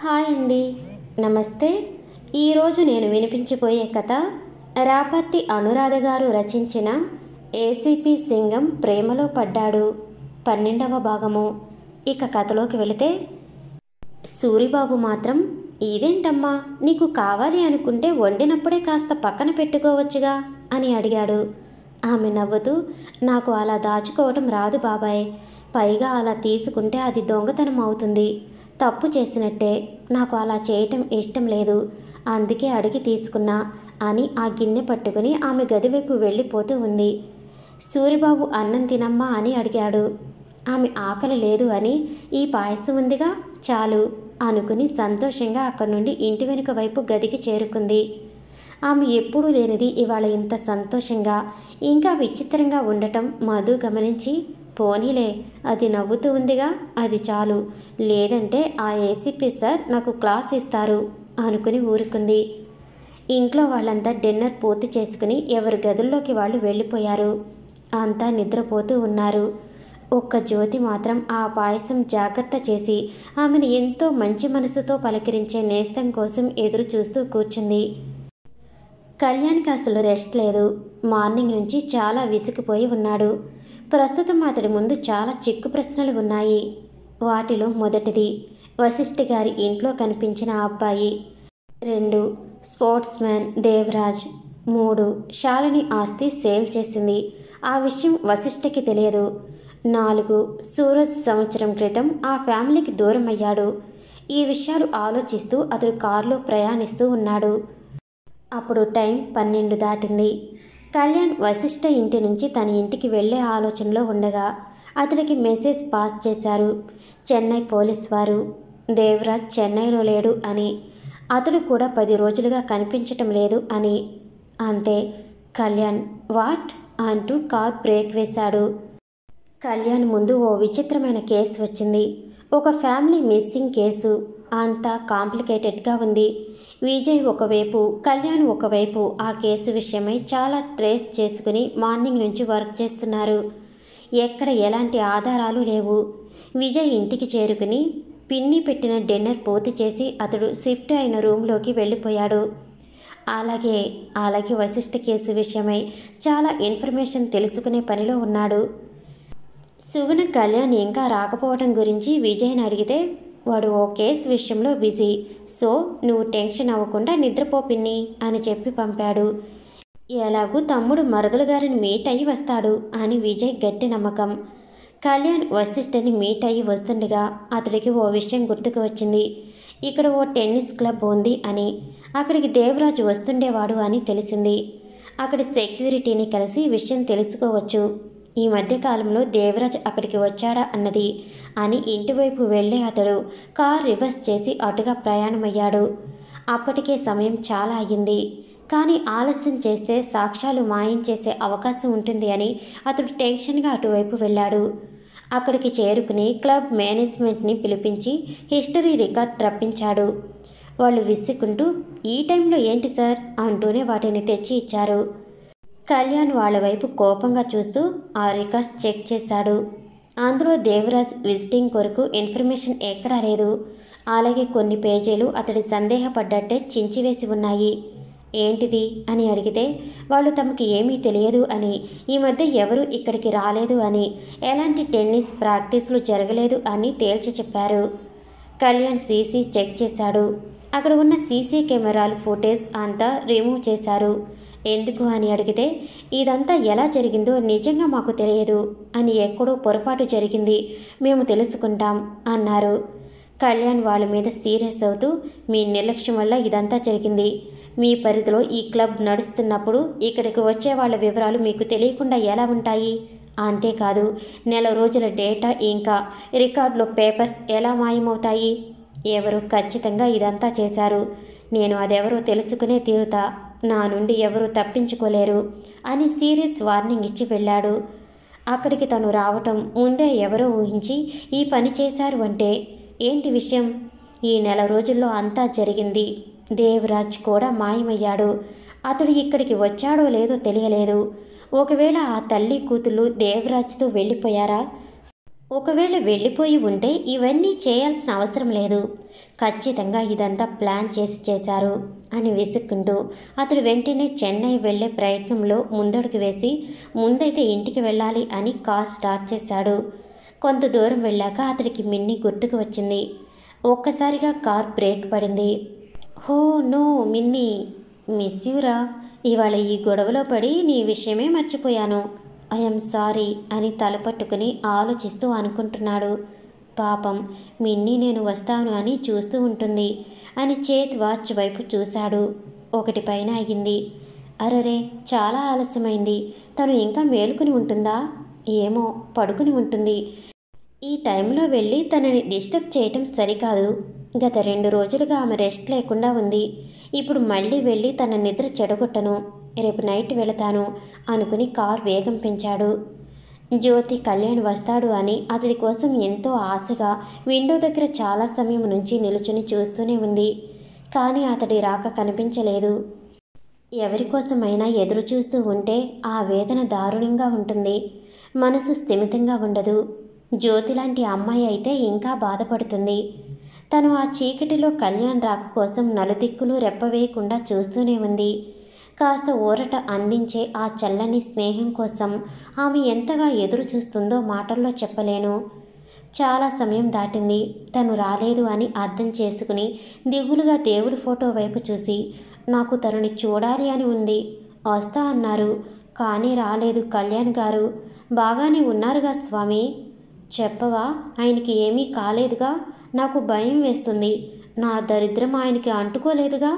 Hi అండి, నమస్తే. ఈరోజు నేను వినిపించబోయే కథ రాపర్తి అనురాధ గారు రచించిన ఏసీపీ సింగం ప్రేమలో పడ్డాడు 12వ భాగము. ఇక కథలోకి వెళితే, సూరిబాబు మాత్రం ఇదేంటమ్మా, నీకు కావాలి అనుకుంటే వండినప్పుడే కాస్త పక్కన పెట్టుకోవచ్చుగా అని అడిగాడు. ఆమె నవ్వుతూ, నాకు అలా దాచుకోవటం రాదు బాబాయ్, పైగా అలా తీసుకుంటే అది దొంగతనం అవుతుంది, తప్పు చేసినట్టే, నాకు అలా చేయటం ఇష్టం లేదు, అందుకే అడిగి తీసుకున్నా అని ఆ గిన్నె పట్టుకుని ఆమె గదివైపు వెళ్ళిపోతూ ఉంది. సూరిబాబు అన్నం తినమ్మా అని అడిగాడు. ఆమె ఆకలి లేదు అని, ఈ పాయసం ఉందిగా చాలు అనుకుని సంతోషంగా అక్కడి నుండి ఇంటి వెనుక వైపు గదికి చేరుకుంది. ఆమె ఎప్పుడూ లేనిది ఇవాళ ఇంత సంతోషంగా ఇంకా విచిత్రంగా ఉండటం మధు గమనించి, పోనీలే, అది నవ్వుతూ ఉందిగా, అది చాలు, లేదంటే ఆ ఏసీపీ సార్ నాకు క్లాస్ ఇస్తారు అనుకుని ఊరుకుంది. ఇంట్లో వాళ్ళంతా డిన్నర్ పూర్తి చేసుకుని ఎవరి గదుల్లోకి వాళ్ళు వెళ్ళిపోయారు. అంతా నిద్రపోతూ ఉన్నారు. ఒక్క జ్యోతి మాత్రం ఆ పాయసం జాగ్రత్త చేసి ఆమెను ఎంతో మంచి మనసుతో పలకరించే నేస్తం కోసం ఎదురు చూస్తూ కూర్చుంది. కళ్యాణ్కి అసలు రెస్ట్ లేదు. మార్నింగ్ నుంచి చాలా విసిగిపోయి ఉన్నాడు. ప్రస్తుతం అతడి ముందు చాలా చిక్కు ప్రశ్నలు ఉన్నాయి. వాటిలో మొదటిది, వశిష్ఠ గారి ఇంట్లో కనిపించిన అబ్బాయి. 2, స్పోర్ట్స్ మ్యాన్ దేవరాజ్. 3, శాలిని ఆస్తి సేల్ చేసింది, ఆ విషయం వశిష్ఠకి తెలియదు. 4, సూరజ్ సంవత్సరం క్రితం ఆ ఫ్యామిలీకి దూరం అయ్యాడు. ఈ విషయాలు ఆలోచిస్తూ అతడు కారులో ప్రయాణిస్తూ ఉన్నాడు. అప్పుడు టైం 12 దాటింది. కళ్యాణ్ వశిష్ఠ ఇంటి నుంచి తన ఇంటికి వెళ్లే ఆలోచనలో ఉండగా అతడికి మెసేజ్ పాస్ చేశారు చెన్నై పోలీస్ వారు. దేవరాజ్ చెన్నైలో లేడు అని, అతడు కూడా 10 రోజులుగా కనిపించటం లేదు అని. అంతే. కళ్యాణ్ వాట్ అంటూ కార్ బ్రేక్ వేశాడు. కళ్యాణ్ ముందు ఓ విచిత్రమైన కేసు వచ్చింది. ఒక ఫ్యామిలీ మిస్సింగ్ కేసు. అంతా కాంప్లికేటెడ్గా ఉంది. విజయ్ ఒకవైపు, కళ్యాణ్ ఒకవైపు ఆ కేసు విషయమై చాలా ట్రేస్ చేసుకుని మార్నింగ్ నుంచి వర్క్ చేస్తున్నారు. ఎక్కడ ఎలాంటి ఆధారాలు లేవు. విజయ్ ఇంటికి చేరుకుని పిన్ని పెట్టిన డిన్నర్ పూర్తి చేసి అతడు షిఫ్ట్ అయిన రూమ్లోకి వెళ్ళిపోయాడు. అలాగే వశిష్ఠ కేసు విషయమై చాలా ఇన్ఫర్మేషన్ తెలుసుకునే పనిలో ఉన్నాడు. సుగుణ కళ్యాణ్ ఇంకా రాకపోవడం గురించి విజయ్ని అడిగితే, వాడు ఓ కేసు విషయంలో బిజీ, సో నువ్వు టెన్షన్ అవ్వకుండా నిద్రపో పిన్ని అని చెప్పి పంపాడు. ఎలాగూ తమ్ముడు మరదలు గారిని మీట్ అయ్యి వస్తాడు అని విజయ్ గట్టి నమ్మకం. కళ్యాణ్ వశిష్ఠని మీట్ అయ్యి వస్తుండగా అతడికి ఓ విషయం గుర్తుకు వచ్చింది. ఇక్కడ ఓ టెన్నిస్ క్లబ్ ఉంది అని, అక్కడికి దేవరాజు వస్తుండేవాడు అని తెలిసింది. అక్కడి సెక్యూరిటీని కలిసి విషయం తెలుసుకోవచ్చు. ఈ మధ్యకాలంలో దేవరాజ్ అక్కడికి వచ్చాడా అన్నది అని ఇంటివైపు వెళ్ళే అతడు కార్ రివర్స్ చేసి అటుగా ప్రయాణమయ్యాడు. అప్పటికే సమయం చాలా అయ్యింది. కానీ ఆలస్యం చేస్తే సాక్ష్యాలు మాయం చేసే అవకాశం ఉంటుంది అని అతడు టెన్షన్గా అటువైపు వెళ్ళాడు. అక్కడికి చేరుకుని క్లబ్ మేనేజ్మెంట్ని పిలిపించి హిస్టరీ రికార్డ్ రప్పించాడు. వాళ్ళు విసుక్కుంటూ, ఈ టైంలో ఏంటి సార్ అంటూనే వాటిని తెచ్చి ఇచ్చారు. కళ్యాణ్ వాళ్ళ వైపు కోపంగా చూస్తూ ఆ రికార్డ్స్ చెక్ చేశాడు. అందులో దేవరాజ్ విజిటింగ్ కొరకు ఇన్ఫర్మేషన్ ఎక్కడా లేదు. అలాగే కొన్ని పేజీలు అతడి సందేహపడ్డట్టే చించివేసి ఉన్నాయి. ఏంటిది అని అడిగితే, వాళ్ళు తమకు ఏమీ తెలియదు అని, ఈ మధ్య ఎవరూ ఇక్కడికి రాలేదు అని, ఎలాంటి టెన్నిస్ ప్రాక్టీసులు జరగలేదు అని తేల్చి చెప్పారు. కళ్యాణ్ సీసీ చెక్ చేశాడు. అక్కడ ఉన్న సీసీ కెమెరాలు ఫుటేజ్ అంతా రిమూవ్ చేశారు. ఎందుకు అని అడిగితే, ఇదంతా ఎలా జరిగిందో నిజంగా మాకు తెలియదు అని, ఎక్కడో పొరపాటు జరిగింది, మేము తెలుసుకుంటాం అన్నారు. కళ్యాణ్ వాళ్ళ మీద సీరియస్ అవుతూ, మీ నిర్లక్ష్యం వల్ల ఇదంతా జరిగింది. మీ పరిధిలో ఈ క్లబ్ నడుస్తున్నప్పుడు ఇక్కడికి వచ్చే వాళ్ళ వివరాలు మీకు తెలియకుండా ఎలా ఉంటాయి? అంతేకాదు, నెల రోజుల డేటా ఇంకా రికార్డులో పేపర్స్ ఎలా మాయమవుతాయి? ఎవరు ఖచ్చితంగా ఇదంతా చేశారు. నేను అదెవరో తెలుసుకునే తీరుతా. నా నుండి ఎవరు తప్పించుకోలేరు అని సీరియస్ వార్నింగ్ ఇచ్చి వెళ్ళాడు. అక్కడికి తను రావటం ముందే ఎవరో ఊహించి ఈ పని చేశారు అంటే ఏంటి విషయం? ఈ నెల రోజుల్లో అంతా జరిగింది. దేవరాజ్ కూడా మాయమయ్యాడు. అతడు ఇక్కడికి వచ్చాడో లేదో తెలియలేదు. ఒకవేళ ఆ తల్లి కూతుళ్ళు దేవరాజ్తో వెళ్ళిపోయారా? ఒకవేళ వెళ్ళిపోయి ఉంటే ఇవన్నీ చేయాల్సిన అవసరం లేదు. ఖచ్చితంగా ఇదంతా ప్లాన్ చేశారు అని విసుక్కుంటూ అతడు వెంటనే చెన్నై వెళ్లే ప్రయత్నంలో ముందడుగు వేసి ముందైతే ఇంటికి వెళ్ళాలి అని కార్ స్టార్ట్ చేశాడు. కొంత దూరం వెళ్ళాక అతడికి మిన్ని గుర్తుకు వచ్చింది. ఒక్కసారిగా కార్ బ్రేక్ పడింది. హో నో మిన్నీ, మిస్ యూరా. ఇవాళ ఈ గొడవలో పడి నీ విషయమే మర్చిపోయాను. ఐఎమ్ సారీ అని తలపట్టుకుని ఆలోచిస్తూ అనుకుంటున్నాడు. పాపం మిన్నీ నేను వస్తాను అని చూస్తూ ఉంటుంది అని చేతి వాచ్ వైపు చూశాడు. 1 పైన అయ్యింది. అరరే, చాలా ఆలస్యమైంది. తను ఇంకా మేలుకుని ఉంటుందా? ఏమో, పడుకుని ఉంటుంది. ఈ టైంలో వెళ్ళి తనని డిస్టర్బ్ చేయటం సరికాదు. గత 2 రోజులుగా ఆమె రెస్ట్ లేకుండా ఉంది. ఇప్పుడు మళ్ళీ వెళ్ళి తన నిద్ర చెడగొట్టను. రేపు నైట్ వెళతాను అనుకుని కార్ వేగం పెంచాడు. జ్యోతి కళ్యాణ్ వస్తాడు అని అతడి కోసం ఎంతో ఆశగా విండో దగ్గర చాలా సమయం నుంచి నిలుచుని చూస్తూనే ఉంది. కానీ అతడి రాక కనిపించలేదు. ఎవరి కోసమైనా ఎదురు చూస్తూ ఉంటే ఆ వేదన దారుణంగా ఉంటుంది. మనసు స్థిమితంగా ఉండదు. జ్యోతి లాంటి అమ్మాయి అయితే ఇంకా బాధపడుతుంది. తను ఆ చీకటిలో కళ్యాణ్ రాక కోసం నలుదిక్కులు రెప్పవేయకుండా చూస్తూనే ఉంది. కాస్త ఊరట అందించే ఆ చల్లని స్నేహం కోసం ఆమె ఎంతగా ఎదురు చూస్తుందో మాటల్లో చెప్పలేను. చాలా సమయం దాటింది. తను రాలేదు అని అర్థం చేసుకుని దిగులుగా దేవుడి ఫోటో వైపు చూసి, నాకు తనని చూడాలి అని ఉంది. వస్తా అన్నారు, కానీ రాలేదు. కళ్యాణ్ గారు బాగానే ఉన్నారుగా స్వామి? చెప్పవా? ఆయనకి ఏమీ కాలేదుగా? నాకు భయం వేస్తుంది. నా దరిద్రం ఆయనకి అంటుకోలేదుగా?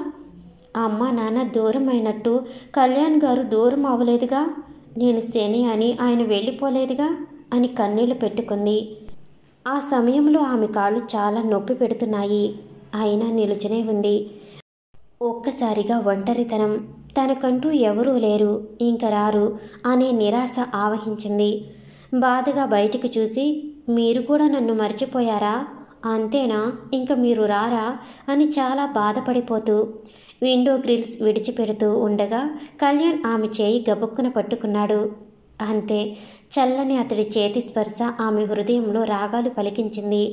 అమ్మ నాన్న దూరం అయినట్టు కళ్యాణ్ గారు దూరం అవ్వలేదుగా? నేను శని అని ఆయన వెళ్ళిపోలేదుగా అని కన్నీళ్లు పెట్టుకుంది. ఆ సమయంలో ఆమె కాళ్ళు చాలా నొప్పి పెడుతున్నాయి. అయినా నిలుచునే ఉంది. ఒక్కసారిగా ఒంటరితనం, తనకంటూ ఎవరూ లేరు, ఇంక రారు అనే నిరాశ ఆవహించింది. బాధగా బయటికి చూసి, మీరు కూడా నన్ను మర్చిపోయారా? అంతేనా? ఇంక మీరు రారా అని చాలా బాధపడిపోతూ విండో గ్రిల్స్ విడిచిపెడుతూ ఉండగా కళ్యాణ్ ఆమె చేయి గబుక్కున పట్టుకున్నాడు. అంతే, చల్లని అతడి చేతి స్పర్శ ఆమె హృదయంలో రాగాలు పలికించింది.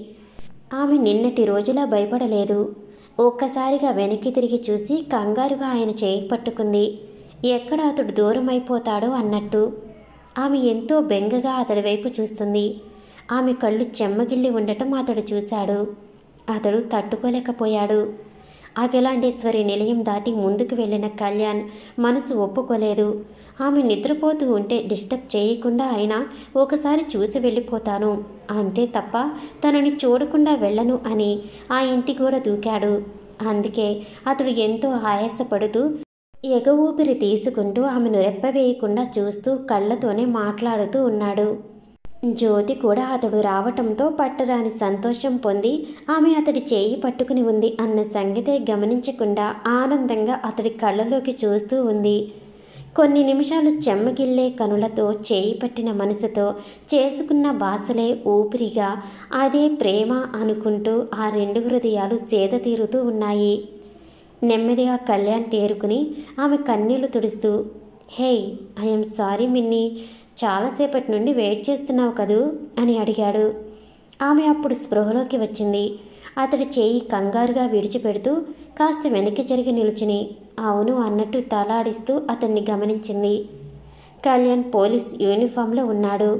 ఆమె నిన్నటి రోజులా భయపడలేదు. ఒక్కసారిగా వెనక్కి తిరిగి చూసి కంగారుగా ఆయన చేయి పట్టుకుంది. ఎక్కడ అతడు దూరం అయిపోతాడో అన్నట్టు. ఆమె ఎంతో బెంగగా అతడి వైపు చూస్తుంది. ఆమె కళ్ళు చెమ్మగిల్లి ఉండటం అతడు చూశాడు. అతడు తట్టుకోలేకపోయాడు. అఖిలాండేశ్వరి నిలయం దాటి ముందుకు వెళ్ళిన కళ్యాణ్ మనసు ఒప్పుకోలేదు. ఆమె నిద్రపోతూ ఉంటే డిస్టర్బ్ చేయకుండా అయినా ఒకసారి చూసి వెళ్ళిపోతాను, అంతే తప్ప తనని చూడకుండా వెళ్ళను అని ఆ ఇంటి కూడా దూకాడు. అందుకే అతడు ఎంతో ఆయాసపడుతూ ఎగ ఊపిరి తీసుకుంటూ ఆమెను రెప్పవేయకుండా చూస్తూ కళ్ళతోనే మాట్లాడుతూ ఉన్నాడు. జ్యోతి కూడా అతడు రావటంతో పట్టరాని సంతోషం పొంది ఆమె అతడి చేయి పట్టుకుని ఉంది అన్న సంగతే గమనించకుండా ఆనందంగా అతడి కళ్ళలోకి చూస్తూ ఉంది. కొన్ని నిమిషాలు చెమ్మగిల్లే కనులతో చేయి పట్టిన మనసుతో చేసుకున్న బాసలే ఊపిరిగా అదే ప్రేమ అనుకుంటూ ఆ 2 హృదయాలు సేద తీరుతూ ఉన్నాయి. నెమ్మదిగా కళ్యాణ్ తేరుకుని ఆమె కన్నీళ్లు తుడుస్తూ, హే, ఐఎమ్ సారీ మిన్నీ, చాలాసేపటి నుండి వెయిట్ చేస్తున్నావు కదూ అని అడిగాడు. ఆమె అప్పుడు స్పృహలోకి వచ్చింది. అతడి చేయి కంగారుగా విడిచిపెడుతూ కాస్త వెనక్కి జరిగి నిలుచుని అవును అన్నట్టు తలాడిస్తూ అతన్ని గమనించింది. కళ్యాణ్ పోలీస్ యూనిఫామ్లో ఉన్నాడు.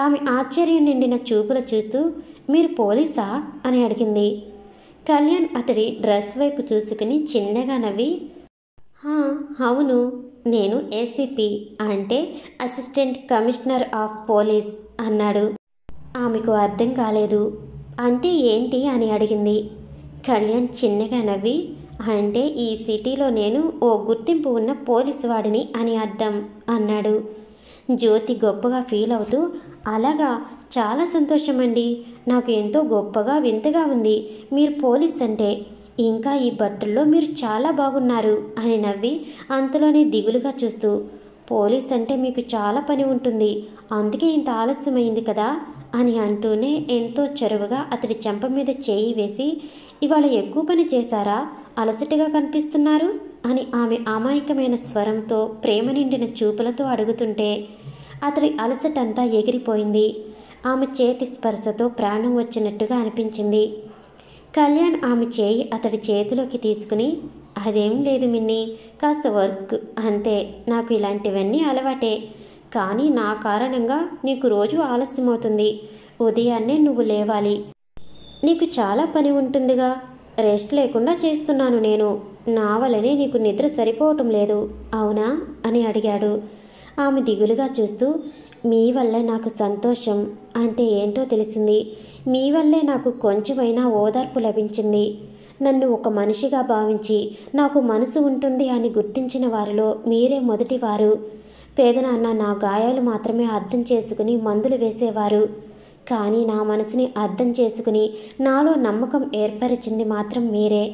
ఆమె ఆశ్చర్యం నిండిన చూపులు చూస్తూ, మీరు పోలీసా అని అడిగింది. కళ్యాణ్ అతడి డ్రెస్ వైపు చూసుకుని చిన్నగా నవ్వి, అవును, నేను ఏసీపీ అంటే అసిస్టెంట్ కమిషనర్ ఆఫ్ పోలీస్ అన్నాడు. ఆమెకు అర్థం కాలేదు. అంటే ఏంటి అని అడిగింది. కళ్యాణ్ చిన్నగా నవ్వి, అంటే ఈ సిటీలో నేను ఓ గుర్తింపు ఉన్న పోలీసు వాడిని అని అర్థం అన్నాడు. జ్యోతి గొప్పగా ఫీల్ అవుతూ, అలాగా, చాలా సంతోషమండి, నాకు ఎంతో గొప్పగా వింతగా ఉంది మీరు పోలీస్ అంటే. ఇంకా ఈ బట్టల్లో మీరు చాలా బాగున్నారు అని నవ్వి అంతలోనే దిగులుగా చూస్తూ, పోలీస్ అంటే మీకు చాలా పని ఉంటుంది, అందుకే ఇంత ఆలస్యమైంది కదా అని అంటూనే ఎంతో చొరవగా అతడి చెంప మీద చేయి వేసి, ఇవాళ ఎక్కువ పని చేశారా, అలసటగా కనిపిస్తున్నారు అని ఆమె అమాయకమైన స్వరంతో ప్రేమ నిండిన చూపులతో అడుగుతుంటే అతడి అలసటంతా ఎగిరిపోయింది. ఆమె చేతి స్పర్శతో ప్రాణం వచ్చినట్టుగా అనిపించింది. కళ్యాణ్ ఆమె చేయి అతడి చేతిలోకి తీసుకుని, అదేం లేదు మిన్ని, కాస్త వర్క్ అంతే. నాకు ఇలాంటివన్నీ అలవాటే. కానీ నా కారణంగా నీకు రోజు ఆలస్యమవుతుంది. ఉదయాన్నే నువ్వు లేవాలి. నీకు చాలా పని ఉంటుందిగా. రెస్ట్ లేకుండా చేస్తున్నాను నేను. నా వల్లనే నీకు నిద్ర సరిపోవటం లేదు, అవునా అని అడిగాడు. ఆమె దిగులుగా చూస్తూ, మీ వల్లే నాకు సంతోషం అంటే ఏంటో తెలిసింది. మీ వల్లే నాకు కొంచెమైనా ఓదార్పు లభించింది. నన్ను ఒక మనిషిగా భావించి నాకు మనసు ఉంటుంది అని గుర్తించిన వారిలో మీరే మొదటివారు. పేదనాన్న నా గాయాలు మాత్రమే అర్థం చేసుకుని మందులు వేసేవారు. కానీ నా మనసుని అర్థం చేసుకుని నాలో నమ్మకం ఏర్పరిచింది మాత్రం మీరే.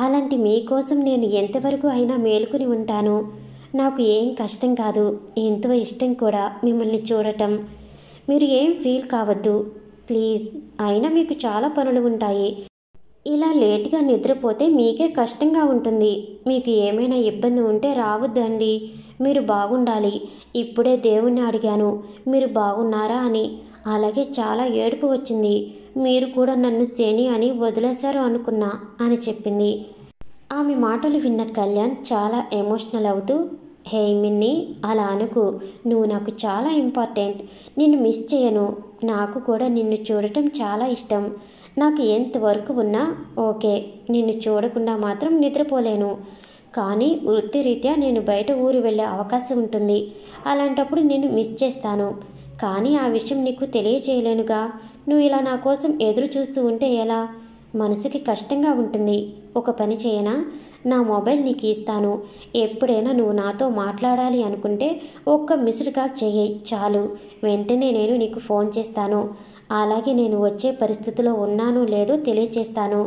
అలాంటి మీకోసం నేను ఎంతవరకు అయినా మేలుకుని ఉంటాను. నాకు ఏం కష్టం కాదు, ఎంతో ఇష్టం కూడా మిమ్మల్ని చూడటం. మీరు ఏం ఫీల్ కావద్దు ప్లీజ్. అయినా మీకు చాలా పనులు ఉంటాయి. ఇలా లేటుగా నిద్రపోతే మీకే కష్టంగా ఉంటుంది. మీకు ఏమైనా ఇబ్బంది ఉంటే రావద్దు అండి. మీరు బాగుండాలి. ఇప్పుడే దేవుణ్ణి అడిగాను మీరు బాగున్నారా అని. అలాగే చాలా ఏడుపు వచ్చింది. మీరు కూడా నన్ను శని అని వదిలేశారు అనుకున్నా అని చెప్పింది. ఆమె మాటలు విన్న కళ్యాణ్ చాలా ఎమోషనల్ అవుతూ, హే మిన్ని, అలా అనుకు. నువ్వు నాకు చాలా ఇంపార్టెంట్. నిన్ను మిస్ చేయను. నాకు కూడా నిన్ను చూడటం చాలా ఇష్టం. నాకు ఎంత వర్క్ ఉన్నా ఓకే. నిన్ను చూడకుండా మాత్రం నిద్రపోలేను. కానీ వృత్తిరీత్యా నేను బయట ఊరు వెళ్ళే అవకాశం ఉంటుంది. అలాంటప్పుడు నేను మిస్ చేస్తాను. కానీ ఆ విషయం నీకు తెలియచేయలేనుగా. నువ్వు ఇలా నా కోసం ఎదురు చూస్తూ ఉంటే ఎలా? మనసుకి కష్టంగా ఉంటుంది. ఒక పని చేయనా? నా మొబైల్ నీకు ఇస్తాను. ఎప్పుడైనా నువ్వు నాతో మాట్లాడాలి అనుకుంటే ఒక్క మిస్డ్ కాల్ చెయ్యి చాలు. వెంటనే నేను నీకు ఫోన్ చేస్తాను. అలాగే నేను వచ్చే పరిస్థితిలో ఉన్నానో లేదో తెలియచేస్తాను.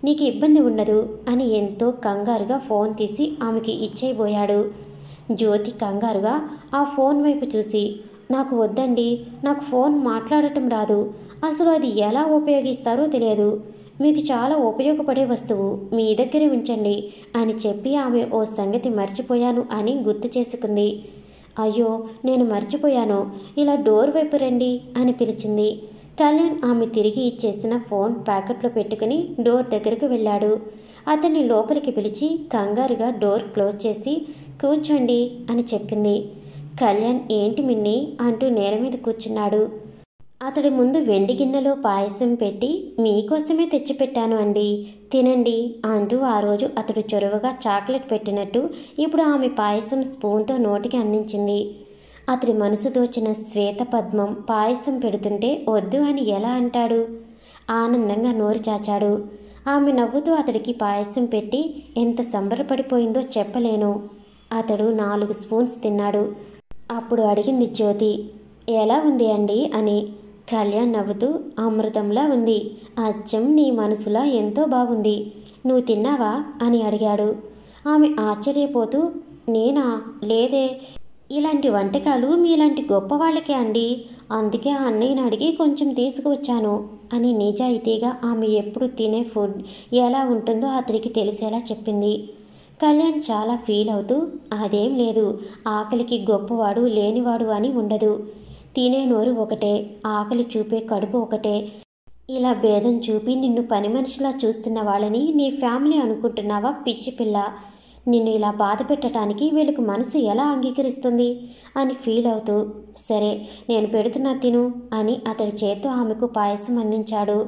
నీకు ఇబ్బంది ఉండదు అని ఎంతో కంగారుగా ఫోన్ తీసి ఆమెకి ఇచ్చేయబోయాడు. జ్యోతి కంగారుగా ఆ ఫోన్ వైపు చూసి, నాకు వద్దండి, నాకు ఫోన్ మాట్లాడటం రాదు. అసలు అది ఎలా ఉపయోగిస్తారో తెలియదు. మీకు చాలా ఉపయోగపడే వస్తువు, మీ దగ్గరే ఉంచండి అని చెప్పి ఆమె ఓ సంగతి మర్చిపోయాను అని గుర్తు చేసుకుంది. అయ్యో నేను మర్చిపోయాను, ఇలా డోర్ వైపు రండి అని పిలిచింది. కళ్యాణ్ ఆమె తిరిగి ఇచ్చేసిన ఫోన్ ప్యాకెట్లో పెట్టుకుని డోర్ దగ్గరకు వెళ్ళాడు. అతన్ని లోపలికి పిలిచి కంగారుగా డోర్ క్లోజ్ చేసి కూర్చోండి అని చెప్పింది. కళ్యాణ్ ఏంటి మిన్ని అంటూ నేల మీద కూర్చున్నాడు. అతడి ముందు వెండి గిన్నెలో పాయసం పెట్టి, మీకోసమే తెచ్చిపెట్టాను అండి, తినండి అంటూ ఆ రోజు అతడు చొరవగా చాక్లెట్ పెట్టినట్టు ఇప్పుడు ఆమె పాయసం స్పూన్తో నోటికి అందించింది. అతడి మనసు దోచిన శ్వేతపద్మం పాయసం పెడుతుంటే వద్దు అని ఎలా అంటాడు? ఆనందంగా నోరు చాచాడు. ఆమె నవ్వుతూ అతడికి పాయసం పెట్టి ఎంత సంబరపడిపోయిందో చెప్పలేను. అతడు 4 స్పూన్స్ తిన్నాడు. అప్పుడు అడిగింది జ్యోతి, ఎలా ఉంది అండి అని. కళ్యాణ్ నవ్వుతూ, అమృతంలా ఉంది. అచ్చం నీ మనసులా ఎంతో బాగుంది. నువ్వు తిన్నావా అని అడిగాడు. ఆమె ఆశ్చర్యపోతూ, నేనా? లేదే. ఇలాంటి వంటకాలు మీలాంటి గొప్ప వాళ్ళకే అండి. అందుకే ఆ అన్నయ్యని అడిగి కొంచెం తీసుకువచ్చాను అని నిజాయితీగా ఆమె ఎప్పుడు తినే ఫుడ్ ఎలా ఉంటుందో అతడికి తెలిసేలా చెప్పింది. కళ్యాణ్ చాలా ఫీల్ అవుతూ, అదేం లేదు, ఆకలికి గొప్పవాడు లేనివాడు అని ఉండదు. తినే నోరు ఒకటే, ఆకలి చూపే కడుపు ఒకటే. ఇలా భేదం చూపి నిన్ను పని మనిషిలా చూస్తున్న వాళ్ళని నీ ఫ్యామిలీ అనుకుంటున్నావా పిచ్చి పిల్ల? నిన్ను ఇలా బాధ పెట్టడానికి వీళ్ళకు మనసు ఎలా అంగీకరిస్తుంది అని ఫీల్ అవుతూ, సరే నేను పెడుతున్నా తిను అని అతడి చేత్తో ఆమెకు పాయసం అందించాడు.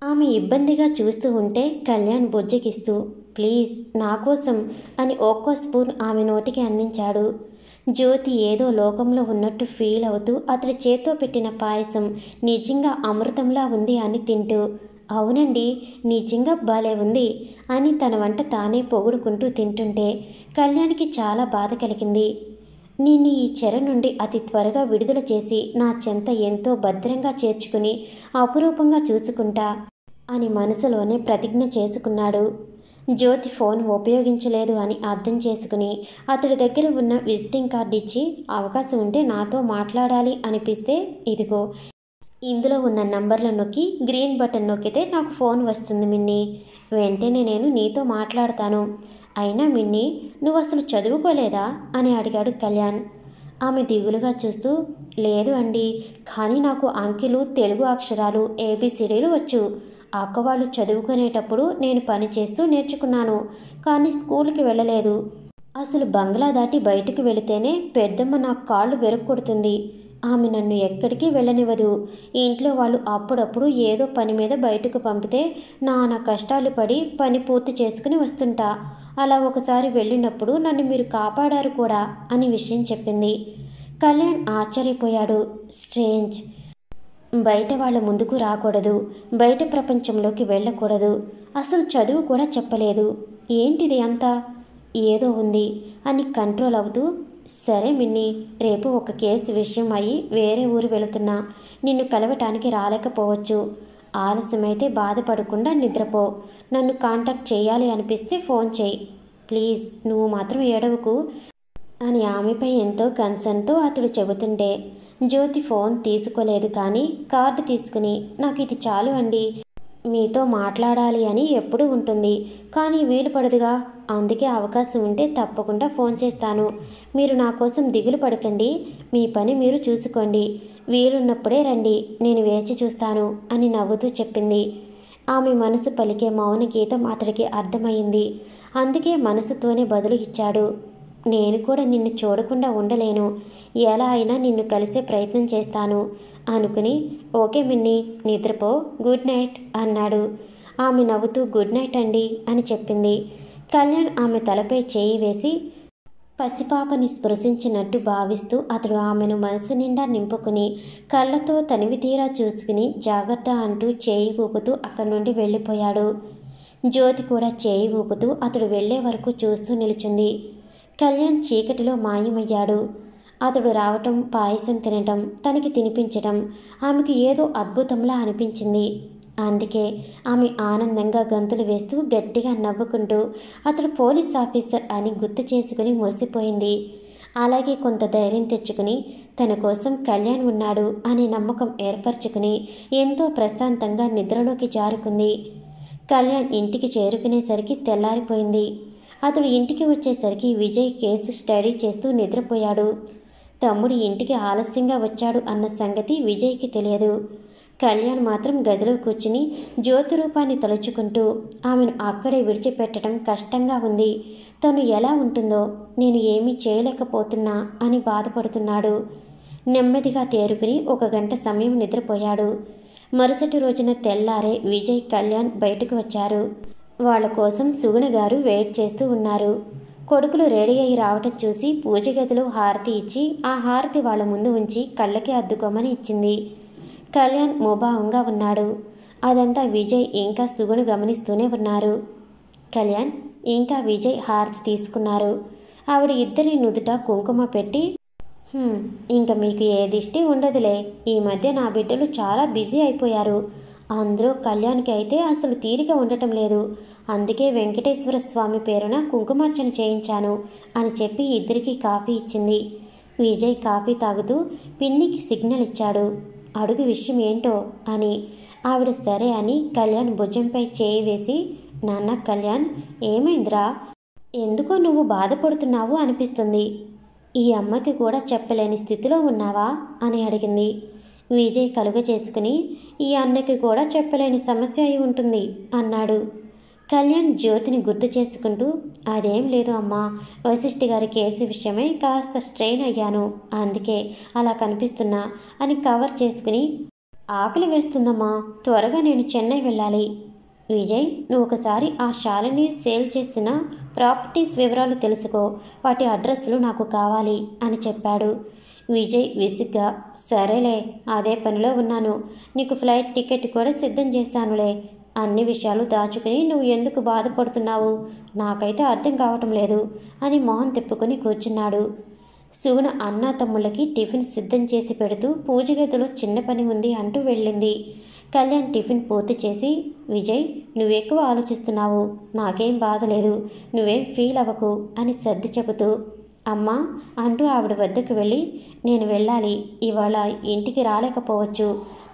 ఆమె ఇబ్బందిగా చూస్తూ ఉంటే కళ్యాణ్ బుజ్జగిస్తూ, ప్లీజ్ నా కోసం అని ఒక్కో స్పూన్ ఆమె నోటికి అందించాడు. జ్యోతి ఏదో లోకంలో ఉన్నట్టు ఫీల్ అవుతూ అతడి చేత్తో పెట్టిన పాయసం నిజంగా అమృతంలా ఉంది అని తింటూ, అవునండి నిజంగా భలే ఉంది అని తన వంట తానే పొగుడుకుంటూ తింటుంటే కళ్యాణ్కి చాలా బాధ కలిగింది. నిన్ను ఈ చెర నుండి అతి త్వరగా విడుదల చేసి నా చెంత ఎంతో భద్రంగా చేర్చుకుని అపురూపంగా చూసుకుంటా అని మనసులోనే ప్రతిజ్ఞ చేసుకున్నాడు. జ్యోతి ఫోన్ ఉపయోగించలేదు అని అర్థం చేసుకుని అతడి దగ్గర ఉన్న విజిటింగ్ కార్డు ఇచ్చి, అవకాశం ఉంటే నాతో మాట్లాడాలి అనిపిస్తే ఇదిగో ఇందులో ఉన్న నంబర్లు నొక్కి గ్రీన్ బటన్ నొక్కితే నాకు ఫోన్ వస్తుంది మిన్ని. వెంటనే నేను నీతో మాట్లాడతాను. అయినా మిన్ని నువ్వు అసలు చదువుకోలేదా అని అడిగాడు కళ్యాణ్. ఆమె దిగులుగా చూస్తూ, లేదు అండి, కానీ నాకు అంకెలు, తెలుగు అక్షరాలు, ఏబిసిడీలు వచ్చు. అక్క వాళ్ళు చదువుకునేటప్పుడు నేను పని చేస్తూ నేర్చుకున్నాను, కానీ స్కూల్కి వెళ్ళలేదు. అసలు బంగ్లా దాటి బయటకు వెళితేనే పెద్దమ్మ నా కాళ్ళు వెరక్కొడుతుంది. ఆమె నన్ను ఎక్కడికి వెళ్ళనివ్వదు. ఇంట్లో వాళ్ళు అప్పుడప్పుడు ఏదో పని మీద బయటకు పంపితే నానా కష్టాలు పడి పని పూర్తి చేసుకుని వస్తుంటా. అలా ఒకసారి వెళ్ళినప్పుడు నన్ను మీరు కాపాడారు కూడా అని విషయం చెప్పింది. కళ్యాణ్ ఆశ్చర్యపోయాడు. స్ట్రేంజ్. బయట వాళ్ళ ముందుకు రాకూడదు, బయట ప్రపంచంలోకి వెళ్ళకూడదు, అసలు చదువు కూడా చెప్పలేదు. ఏంటిది అంతా? ఏదో ఉంది అని కంట్రోల్ అవుతూ, సరే మిన్నీ, రేపు ఒక కేసు విషయం అయ్యి వేరే ఊరు వెళుతున్నా. నిన్ను కలవటానికి రాలేకపోవచ్చు. ఆలస్యమైతే బాధపడకుండా నిద్రపో. నన్ను కాంటాక్ట్ చేయాలి అనిపిస్తే ఫోన్ చేయి. ప్లీజ్ నువ్వు మాత్రం ఏడవకు అని ఆమెపై ఎంతో కన్సర్న్తో అతడు చెబుతుంటే జ్యోతి ఫోన్ తీసుకోలేదు. కానీ కార్డు తీసుకుని, నాకు ఇది చాలు అండి, మీతో మాట్లాడాలి అని ఎప్పుడూ ఉంటుంది, కానీ వీలు పడదుగా. అందుకే అవకాశం ఉంటే తప్పకుండా ఫోన్ చేస్తాను. మీరు నా కోసం దిగులు పడకండి. మీ పని మీరు చూసుకోండి. వీలున్నప్పుడే రండి, నేను వేచి చూస్తాను అని నవ్వుతూ చెప్పింది. ఆమె మనసు పలికే మౌన గీతం అతడికి అర్థమైంది. అందుకే మనసుతోనే బదులు ఇచ్చాడు. నేను కూడా నిన్ను చూడకుండా ఉండలేను. ఎలా అయినా నిన్ను కలిసే ప్రయత్నం చేస్తాను అనుకుని, ఓకే మిన్నీ, నిద్రపో, గుడ్ నైట్ అన్నాడు. ఆమె నవ్వుతూ గుడ్ నైట్ అండి అని చెప్పింది. కళ్యాణ్ ఆమె తలపై చేయి వేసి పసిపాపని స్పృశించినట్టు భావిస్తూ అతడు ఆమెను మనసు నిండా నింపుకుని కళ్ళతో తనివి తీరా చూసుకుని జాగ్రత్త అంటూ చేయి ఊపుతూ అక్కడి నుండి వెళ్ళిపోయాడు. జ్యోతి కూడా చేయి ఊపుతూ అతడు వెళ్లే వరకు చూస్తూ నిలిచింది. కళ్యాణ్ చీకటిలో మాయమయ్యాడు. అతడు రావటం, పాయసం తినటం, తనకి తినిపించటం ఆమెకు ఏదో అద్భుతంలా అనిపించింది. అందుకే ఆమె ఆనందంగా గంతులు వేస్తూ గట్టిగా నవ్వుకుంటూ అతడు పోలీస్ ఆఫీసర్ అని గుర్తు చేసుకుని మురిసిపోయింది. అలాగే కొంత ధైర్యం తెచ్చుకుని తన కోసం కళ్యాణ్ ఉన్నాడు అనే నమ్మకం ఏర్పరచుకుని ఎంతో ప్రశాంతంగా నిద్రలోకి జారుకుంది. కళ్యాణ్ ఇంటికి చేరుకునేసరికి తెల్లారిపోయింది. అతడు ఇంటికి వచ్చేసరికి విజయ్ కేసు స్టడీ చేస్తూ నిద్రపోయాడు. తమ్ముడు ఇంటికి ఆలస్యంగా వచ్చాడు అన్న సంగతి విజయ్కి తెలియదు. కళ్యాణ్ మాత్రం గదిలో కూర్చుని జ్యోతి రూపాన్ని తలుచుకుంటూ ఆమెను అక్కడే విడిచిపెట్టడం కష్టంగా ఉంది. తను ఎలా ఉంటుందో, నేను ఏమీ చేయలేకపోతున్నా అని బాధపడుతున్నాడు. నెమ్మదిగా తేరుకుని 1 గంట సమయం నిద్రపోయాడు. మరుసటి రోజున తెల్లారే విజయ్, కళ్యాణ్ బయటకు వచ్చారు. వాళ్ళ కోసం సుగుణ గారు వెయిట్ చేస్తూ ఉన్నారు. కొడుకులు రెడీ అయి రావటం చూసి పూజ గదిలో హారతి ఇచ్చి ఆ హారతి వాళ్ళ ముందు ఉంచి కళ్ళకి అద్దుకోమని ఇచ్చింది. కళ్యాణ్ ముభావంగా ఉన్నాడు. అదంతా విజయ్ ఇంకా సుగుణ గమనిస్తూనే ఉన్నారు. కళ్యాణ్ ఇంకా విజయ్ హారతి తీసుకున్నారు. ఆవిడ ఇద్దరి నుదుట కుంకుమ పెట్టి, ఇంక మీకు ఏ దిష్టి ఉండదులే, ఈ మధ్య నా బిడ్డలు చాలా బిజీ అయిపోయారు. అందులో కళ్యాణ్కి అయితే అసలు తీరిక ఉండటం లేదు. అందుకే వెంకటేశ్వర స్వామి పేరున కుంకుమార్చన చేయించాను అని చెప్పి ఇద్దరికీ కాఫీ ఇచ్చింది. విజయ్ కాఫీ తాగుతూ పిన్నికి సిగ్నల్ ఇచ్చాడు. అడుగు విషయం ఏంటో అని. ఆవిడ సరే అని కళ్యాణ్ భుజంపై చేయి వేసి, నాన్న కళ్యాణ్, ఏమైందిరా? ఎందుకో నువ్వు బాధపడుతున్నావు అనిపిస్తుంది. ఈ అమ్మకి కూడా చెప్పలేని స్థితిలో ఉన్నావా అని అడిగింది. విజయ్ కలుగ చేసుకుని, ఈ అన్నకి కూడా చెప్పలేని సమస్య అయి ఉంటుంది అన్నాడు. కళ్యాణ్ జ్యోతిని గుర్తు చేసుకుంటూ, అదేం లేదు అమ్మా, వశిష్ఠి గారి కేసు విషయమై కాస్త స్ట్రెయిన్ అయ్యాను, అందుకే అలా కనిపిస్తున్నా అని కవర్ చేసుకుని, ఆకలి వేస్తుందమ్మా, త్వరగా నేను చెన్నై వెళ్ళాలి. విజయ్, నువ్వు ఒకసారి ఆ శాలిని సేల్ చేసిన ప్రాపర్టీస్ వివరాలు తెలుసుకో, వాటి అడ్రస్లు నాకు కావాలి అని చెప్పాడు. విజయ్ విసుగ్గా, సరేలే, అదే పనిలో ఉన్నాను, నీకు ఫ్లైట్ టికెట్ కూడా సిద్ధం చేశానులే, అన్ని విషయాలు దాచుకుని నువ్వు ఎందుకు బాధపడుతున్నావు, నాకైతే అర్థం కావటం లేదు అని మొహం తిప్పుకొని కూర్చున్నాడు. సుగుణ అన్నా తమ్ముళ్ళకి టిఫిన్ సిద్ధం చేసి పెడుతూ పూజ గదిలో చిన్న పని ఉంది అంటూ వెళ్ళింది. కళ్యాణ్ టిఫిన్ పూర్తి చేసి, విజయ్ నువ్వెక్కువ ఆలోచిస్తున్నావు, నాకేం బాధ లేదు, నువ్వేం ఫీల్ అవ్వకు అని సర్ది చెబుతూ, అమ్మా అంటూ ఆవిడ వద్దకు వెళ్ళి, నేను వెళ్ళాలి, ఇవాళ ఇంటికి రాలేకపోవచ్చు,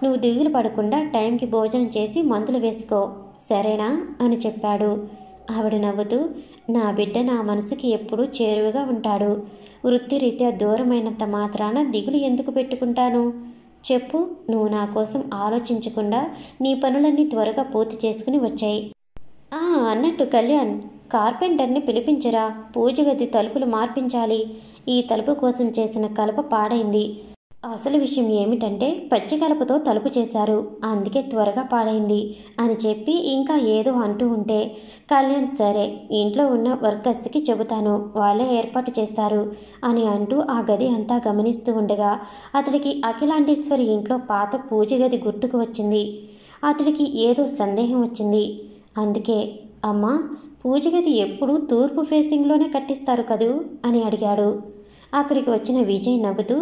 నువ్వు దిగులు పడకుండా టైంకి భోజనం చేసి మందులు వేసుకో, సరేనా అని చెప్పాడు. ఆవిడ నవ్వుతూ, నా బిడ్డ నా మనసుకి ఎప్పుడూ చేరువగా ఉంటాడు, వృత్తిరీత్యా దూరమైనంత మాత్రాన దిగులు ఎందుకు పెట్టుకుంటాను, చెప్పు. నువ్వు నా కోసం ఆలోచించకుండా నీ పనులన్నీ త్వరగా పూర్తి చేసుకుని వచ్చాయి. అన్నట్టు కళ్యాణ్, కార్పెంటర్ని పిలిపించరా, పూజ గది తలుపులు మార్పించాలి. ఈ తలుపు కోసం చేసిన కలప పాడైంది. అసలు విషయం ఏమిటంటే పచ్చి కలపతో తలుపు చేశారు, అందుకే త్వరగా పాడైంది అని చెప్పి ఇంకా ఏదో అంటూ ఉంటే కళ్యాణ్ సరే ఇంట్లో ఉన్న వర్కర్స్కి చెబుతాను, వాళ్ళే ఏర్పాటు చేస్తారు అని అంటూ ఆ గది అంతా గమనిస్తూ ఉండగా అతడికి అఖిలాండేశ్వరి ఇంట్లో పాత పూజ గది గుర్తుకు వచ్చింది. అతడికి ఏదో సందేహం వచ్చింది. అందుకే అమ్మా, పూజ గది ఎప్పుడూ తూర్పు ఫేసింగ్లోనే కట్టిస్తారు కదూ అని అడిగాడు. అక్కడికి వచ్చిన విజయ్ నవ్వుతూ,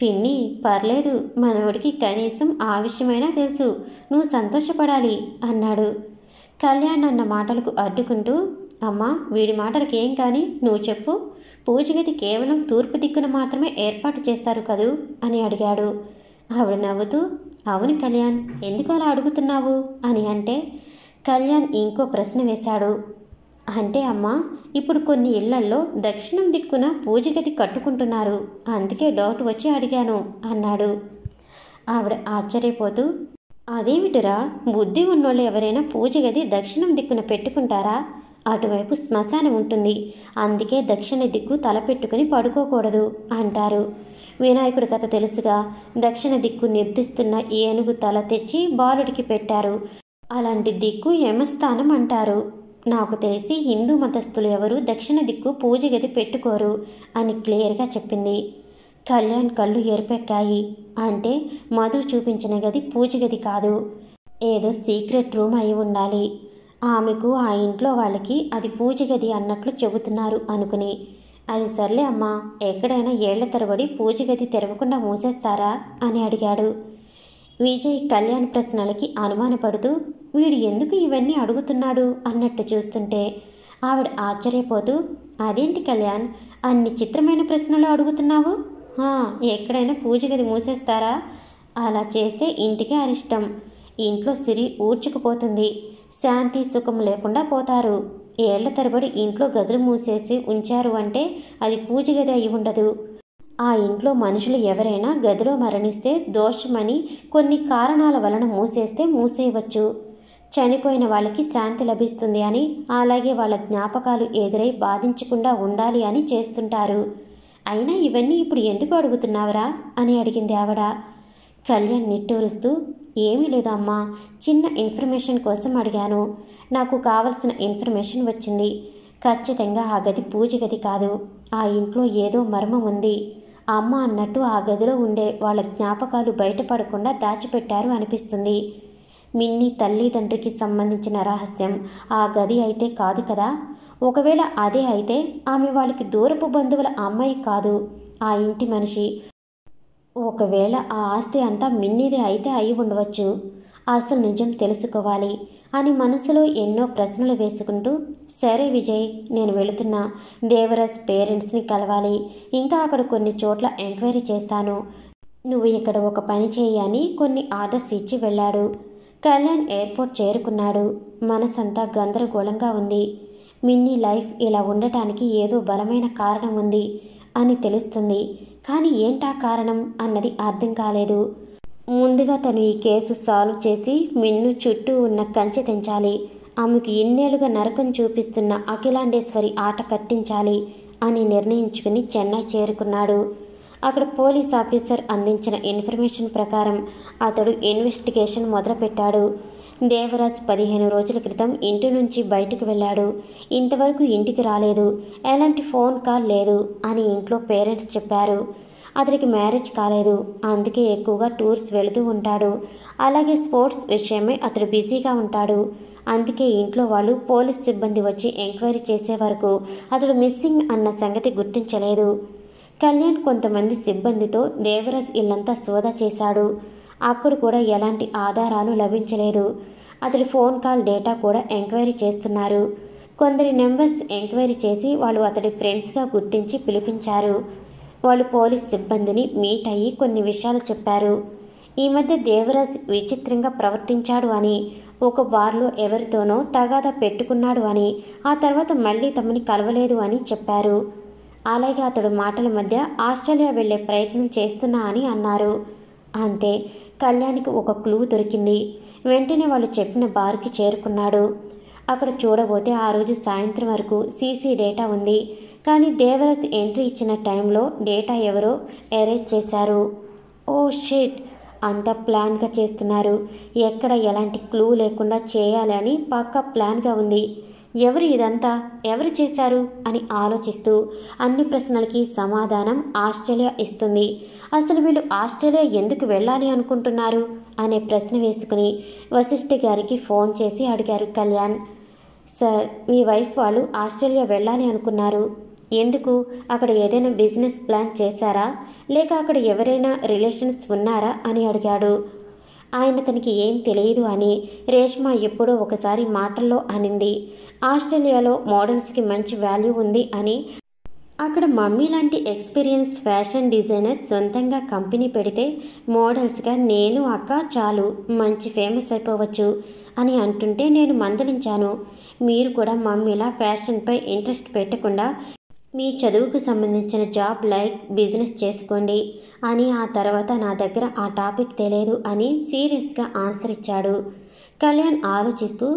పిన్ని పర్లేదు, మనవడికి కనీసం ఆ విషయమైనా తెలుసు, నువ్వు సంతోషపడాలి అన్నాడు. కళ్యాణ్ అన్న మాటలకు అడ్డుకుంటూ, అమ్మా వీడి మాటలకి ఏం కానీ నువ్వు చెప్పు, పూజ గది కేవలం తూర్పు దిక్కున మాత్రమే ఏర్పాటు చేస్తారు కదూ అని అడిగాడు. ఆవిడ నవ్వుతూ, అవును కళ్యాణ్, ఎందుకు అలా అడుగుతున్నావు అని అంటే కళ్యాణ్ ఇంకో ప్రశ్న వేశాడు. అంటే అమ్మా, ఇప్పుడు కొన్ని ఇళ్లల్లో దక్షిణం దిక్కున పూజ గది కట్టుకుంటున్నారు, అందుకే డౌట్ వచ్చి అడిగాను అన్నాడు. ఆవిడ ఆశ్చర్యపోతూ, అదేమిటిరా, బుద్ధి ఉన్నోళ్ళు ఎవరైనా పూజ గది దక్షిణం దిక్కున పెట్టుకుంటారా? అటువైపు శ్మశానం ఉంటుంది, అందుకే దక్షిణ దిక్కు తల పెట్టుకుని పడుకోకూడదు అంటారు. వినాయకుడి కథ తెలుసుగా, దక్షిణ దిక్కు నిర్దిస్తున్న ఏనుగు తల తెచ్చి బాలుడికి పెట్టారు, అలాంటి దిక్కు యమస్థానం అంటారు. నాకు తెలిసి హిందూ మతస్థులు ఎవరు దక్షిణ దిక్కు పూజ గది పెట్టుకోరు అని క్లియర్గా చెప్పింది. కళ్యాణ్ కళ్ళు ఎరుపెక్కాయి. అంటే మధు చూపించిన గది పూజ గది కాదు, ఏదో సీక్రెట్ రూమ్ అయి ఉండాలి. ఆమెకు ఆ ఇంట్లో వాళ్ళకి అది పూజ గది అన్నట్లు చెబుతున్నారు అనుకుని, అది సర్లే అమ్మా, ఎక్కడైనా ఏళ్ల తరబడి పూజ గది తెరవకుండా మూసేస్తారా అని అడిగాడు. విజయ్ కళ్యాణ్ ప్రశ్నలకి అనుమానపడుతూ, వీడు ఎందుకు ఇవన్నీ అడుగుతున్నాడు అన్నట్టు చూస్తుంటే ఆవిడ ఆశ్చర్యపోతూ, అదేంటి కళ్యాణ్, అన్ని చిత్రమైన ప్రశ్నలు అడుగుతున్నావు? ఎక్కడైనా పూజ గది మూసేస్తారా? అలా చేస్తే ఇంటికే అరిష్టం, ఇంట్లో సిరి ఊడ్చుకుపోతుంది, శాంతి సుఖం లేకుండా పోతారు. ఏళ్ల తరబడి ఇంట్లో గదులు మూసేసి ఉంచారు అంటే అది పూజ గది అయి ఉండదు. ఆ ఇంట్లో మనుషులు ఎవరైనా గదిలో మరణిస్తే దోషమని కొన్ని కారణాల వలన మూసేస్తే మూసేయవచ్చు. చనిపోయిన వాళ్ళకి శాంతి లభిస్తుంది అని, అలాగే వాళ్ళ జ్ఞాపకాలు ఎదురై బాధించకుండా ఉండాలి అని చేస్తుంటారు. అయినా ఇవన్నీ ఇప్పుడు ఎందుకు అడుగుతున్నావురా అని అడిగింది ఆవిడ. కళ్యాణ్ నిట్టూరుస్తూ, ఏమీ లేదమ్మా, చిన్న ఇన్ఫర్మేషన్ కోసం అడిగాను. నాకు కావలసిన ఇన్ఫర్మేషన్ వచ్చింది. ఖచ్చితంగా ఆ గది పూజ గది కాదు, ఆ ఇంట్లో ఏదో మర్మం ఉంది. అమ్మ అన్నట్టు ఆ గదిలో ఉండే వాళ్ళ జ్ఞాపకాలు బయటపడకుండా దాచిపెట్టారు అనిపిస్తుంది. మిన్ని తల్లిదండ్రికి సంబంధించిన రహస్యం ఆ గది అయితే కాదు కదా? ఒకవేళ అదే అయితే ఆమె వాళ్ళకి దూరపు బంధువుల అమ్మాయి కాదు, ఆ ఇంటి మనిషి. ఒకవేళ ఆ ఆస్తి అంతా మిన్నీదే అయితే అయి ఉండవచ్చు. అసలు నిజం తెలుసుకోవాలి అని మనసులో ఎన్నో ప్రశ్నలు వేసుకుంటూ, సరే విజయ్, నేను వెళుతున్నా, దేవరాజ్ పేరెంట్స్ని కలవాలి, ఇంకా అక్కడ కొన్ని చోట్ల ఎంక్వైరీ చేస్తాను, నువ్వు ఇక్కడ ఒక పని చేయి అని కొన్ని ఆర్డర్స్ ఇచ్చి వెళ్ళాడు. కళ్యాణ్ ఎయిర్పోర్ట్ చేరుకున్నాడు. మనసంతా గందరగోళంగా ఉంది. మిన్నీ లైఫ్ ఇలా ఉండటానికి ఏదో బలమైన కారణం ఉంది అని తెలుస్తుంది, కానీ ఏంటా కారణం అన్నది అర్థం కాలేదు. ముందుగా తను ఈ కేసు సాల్వ్ చేసి మిన్ను చుట్టూ ఉన్న కంచె తెంచాలి, ఆమెకు ఇన్నేళ్లుగా నరకం చూపిస్తున్న అఖిలాండేశ్వరి ఆట కట్టించాలి అని నిర్ణయించుకుని చెన్నై చేరుకున్నాడు. అక్కడ పోలీస్ ఆఫీసర్ అందించిన ఇన్ఫర్మేషన్ ప్రకారం అతడు ఇన్వెస్టిగేషన్ మొదలుపెట్టాడు. దేవరాజ్ 15 రోజుల క్రితం ఇంటి నుంచి బయటకు వెళ్ళాడు, ఇంతవరకు ఇంటికి రాలేదు, ఎలాంటి ఫోన్ కాల్ లేదు అని ఇంట్లో పేరెంట్స్ చెప్పారు. అతడికి మ్యారేజ్ కాలేదు, అందుకే ఎక్కువగా టూర్స్ వెళుతూ ఉంటాడు. అలాగే స్పోర్ట్స్ విషయమై అతడు బిజీగా ఉంటాడు. అందుకే ఇంట్లో వాళ్ళు పోలీస్ సిబ్బంది వచ్చి ఎంక్వైరీ చేసే వరకు అతడు మిస్సింగ్ అన్న సంగతి గుర్తించలేదు. కళ్యాణ్ కొంతమంది సిబ్బందితో దేవరాజ్ ఇల్లంతా సోదా చేశాడు. అక్కడ కూడా ఎలాంటి ఆధారాలు లభించలేదు. అతడి ఫోన్ కాల్ డేటా కూడా ఎంక్వైరీ చేస్తున్నారు. కొందరి నెంబర్స్ ఎంక్వైరీ చేసి వాళ్ళు అతడి ఫ్రెండ్స్గా గుర్తించి పిలిపించారు. వాళ్ళు పోలీస్ సిబ్బందిని మీట్ అయ్యి కొన్ని విషయాలు చెప్పారు. ఈ మధ్య దేవరాజ్ విచిత్రంగా ప్రవర్తించాడు అని, ఒక బార్లో ఎవరితోనో తగాదా పెట్టుకున్నాడు అని, ఆ తర్వాత మళ్ళీ తమని కలవలేదు అని చెప్పారు. అలాగే అతడు మాటల మధ్య ఆస్ట్రేలియా వెళ్లే ప్రయత్నం చేస్తున్నా అని అన్నారు. అంతే, కళ్యాణ్కి ఒక క్లూ దొరికింది. వెంటనే వాళ్ళు చెప్పిన బార్కి చేరుకున్నాడు. అక్కడ చూడబోతే ఆ రోజు సాయంత్రం వరకు సీసీ డేటా ఉంది. కానీ దేవరాజ్ ఎంట్రీ ఇచ్చిన టైంలో డేటా ఎవరో ఎరేజ్ చేశారు. ఓ షిట్, అంతా ప్లాన్గా చేస్తున్నారు. ఎక్కడ ఎలాంటి క్లూ లేకుండా చేయాలి అని పక్కా ప్లాన్గా ఉంది. ఎవరు ఇదంతా, ఎవరు చేశారు అని ఆలోచిస్తూ అన్ని ప్రశ్నలకి సమాధానం ఆస్ట్రేలియా ఇస్తుంది. అసలు వీళ్ళు ఆస్ట్రేలియా ఎందుకు వెళ్ళాలి అనుకుంటున్నారు అనే ప్రశ్న వేసుకుని వశిష్ఠ గారికి ఫోన్ చేసి అడిగారు కళ్యాణ్. సార్, మీ వైఫ్ వాళ్ళు ఆస్ట్రేలియా వెళ్ళాలి అనుకున్నారు. ఎందుకు? అక్కడ ఏదైనా బిజినెస్ ప్లాన్ చేశారా, లేక అక్కడ ఎవరైనా రిలేషన్స్ ఉన్నారా అని అడిగాడు. ఆయన తనకి ఏం తెలియదు అని రేష్మ ఎప్పుడో ఒకసారి మాటల్లో అనింది. ఆస్ట్రేలియాలో మోడల్స్కి మంచి వాల్యూ ఉంది అని, అక్కడ మమ్మీ లాంటి ఎక్స్పీరియన్స్ ఫ్యాషన్ డిజైనర్ సొంతంగా కంపెనీ పెడితే మోడల్స్గా నేను అక్క చాలు మంచి ఫేమస్ అయిపోవచ్చు అని అంటుంటే నేను మందలించాను. మీరు కూడా మమ్మీలా ఫ్యాషన్పై ఇంట్రెస్ట్ పెట్టకుండా మీ చదువుకు సంబంధించిన జాబ్ లైక్ బిజినెస్ చేసుకోండి అని, ఆ తర్వాత నా దగ్గర ఆ టాపిక్ తెలియదు అని సీరియస్గా ఆన్సర్ ఇచ్చాడు. కళ్యాణ్ ఆలోచిస్తూ,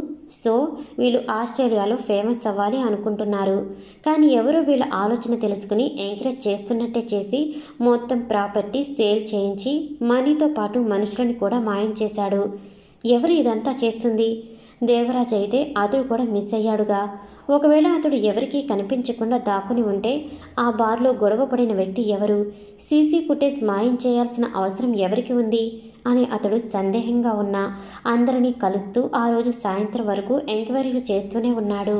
సో వీళ్ళు ఆస్ట్రేలియాలో ఫేమస్ అవ్వాలి అనుకుంటున్నారు. కానీ ఎవరో వీళ్ళ ఆలోచన తెలుసుకుని ఎంకరేజ్ చేస్తున్నట్టే చేసి మొత్తం ప్రాపర్టీ సేల్ చేయించి మనీతో పాటు మనుషులను కూడా మాయం చేశాడు. ఎవరు ఇదంతా చేస్తుంది? దేవరాజ్ అయితే అతడు కూడా మిస్ అయ్యాడుగా. ఒకవేళ అతడు ఎవరికీ కనిపించకుండా దాక్కుని ఉంటే ఆ బార్లో గొడవ పడిన వ్యక్తి ఎవరు? సీసీ ఫుటేజ్ మాయం చేయాల్సిన అవసరం ఎవరికి ఉంది అని అతడు సందేహంగా ఉన్నా అందరినీ కలుస్తూ ఆ రోజు సాయంత్రం వరకు ఎంక్వైరీలు చేస్తూనే ఉన్నాడు.